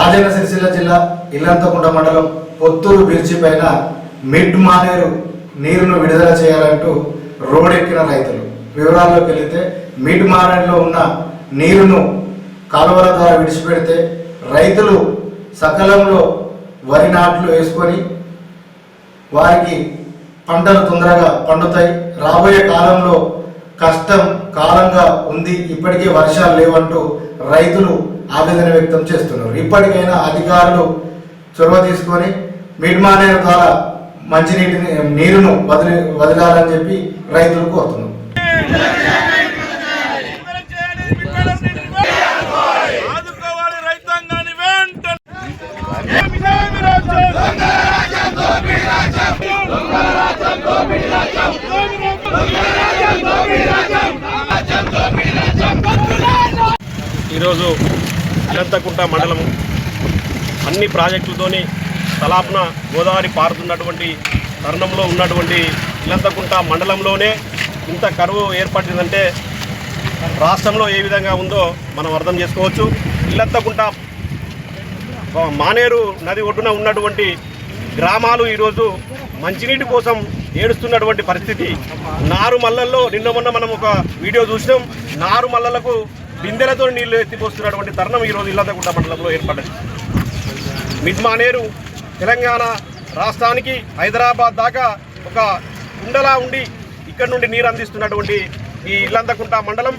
రాజన్న సిరిసిల్ల జిల్లా ఇల్లంతకుంట మండలం పొత్తూరు బ్రిడ్జి పైన మిడ్ మానేరు నీరును విడుదల చేయాలంటూ రోడ్ ఎక్కిన రైతులు. వివరాల్లోకి వెళితే మిడ్ మానేరులో ఉన్న నీరును కాలువల ద్వారా విడిచిపెడితే రైతులు సకాలంలో వరి నాట్లు వేసుకొని వారికి పంటలు తొందరగా పండుతాయి. రాబోయే కాలంలో కష్టం కాలంగా ఉంది, ఇప్పటికే వర్షాలు లేవంటూ రైతులు ఆవేదన వ్యక్తం చేస్తున్నారు. ఇప్పటికైనా అధికారులు చొరవ తీసుకొని మిడ్ మానేరు ద్వారా మంచినీటిని నీరును వదిలాలని చెప్పి రైతులు కోరుతున్నారు. ఈరోజు ఇల్లంతకుంట మండలం అన్ని ప్రాజెక్టులతోని తలాపున గోదావరి పారుతున్నటువంటి తరుణంలో ఉన్నటువంటి ఇల్లంతకుంట మండలంలోనే ఇంత కరువు ఏర్పడిందంటే రాష్ట్రంలో ఏ విధంగా ఉందో మనం అర్థం చేసుకోవచ్చు. ఇల్లంతకుంట మానేరు నది ఒడ్డున ఉన్నటువంటి గ్రామాలు ఈరోజు మంచినీటి కోసం ఏడుస్తున్నటువంటి పరిస్థితి. నారు మల్లల్లో నిన్న మొన్న మనం ఒక వీడియో చూసినాం. నారు మల్లలకు బిందెలతో నీళ్లు ఎత్తిపోస్తున్నటువంటి తరుణం ఈరోజు ఇల్లంతకుంట మండలంలో ఏర్పడ్డది. మిడ్ మానేరు తెలంగాణ రాష్ట్రానికి హైదరాబాద్ దాకా ఒక కుండలా ఉండి ఇక్కడ నుండి నీరు అందిస్తున్నటువంటి ఈ ఇల్లంతకుంట మండలం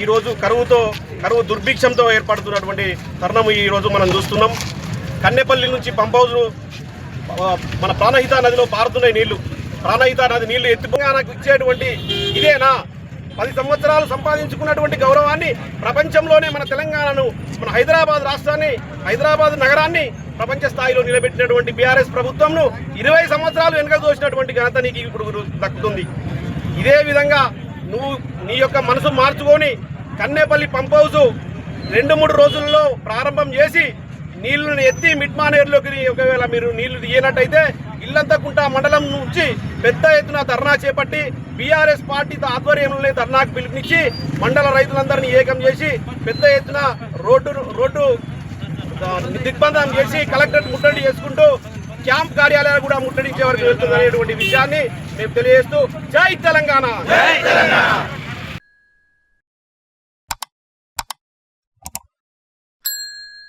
ఈరోజు కరువు దుర్భిక్షంతో ఏర్పడుతున్నటువంటి తరుణం ఈరోజు మనం చూస్తున్నాం. కన్నెపల్లి నుంచి పంప్ హౌస్ మన ప్రాణహిత నదిలో పారుతున్నాయి నీళ్లు. ప్రాణహిత నది నీళ్లు తెలంగాణకు ఇచ్చేటువంటి ఇదేనా? 10 సంవత్సరాలు సంపాదించుకున్నటువంటి గౌరవాన్ని ప్రపంచంలోనే మన తెలంగాణను, మన హైదరాబాద్ రాష్ట్రాన్ని, హైదరాబాద్ నగరాన్ని ప్రపంచ స్థాయిలో నిలబెట్టినటువంటి బీఆర్ఎస్ ప్రభుత్వంను 20 సంవత్సరాలు వెనుక దోసినటువంటి ఘనత నీకు ఇప్పుడు దక్కుతుంది. ఇదే విధంగా నువ్వు నీ యొక్క మనసు మార్చుకొని కన్నేపల్లి పంప్ హౌస్ 2-3 రోజుల్లో ప్రారంభం చేసి నీళ్లను ఎత్తి మిడ్ మానేరులోకి ఒకవేళ మీరు నీళ్లు తీయనట్టయితే ఇల్లంతకుంట మండలం నుంచి పెద్ద ఎత్తున ధర్నా చేపట్టి బీఆర్ఎస్ పార్టీ ఆధ్వర్యంలోనే ధర్నాకు పిలుపునిచ్చి మండల రైతులందరినీ ఏకం చేసి పెద్ద ఎత్తున రోడ్డు దిగ్బంధం చేసి కలెక్టరేట్ ముట్టడి చేసుకుంటూ క్యాంప్ కార్యాలయాలు కూడా ముట్టడించే వరకు వెళ్తుంది అనేటువంటి విషయాన్ని మేము తెలియజేస్తూ జై తెలంగాణ.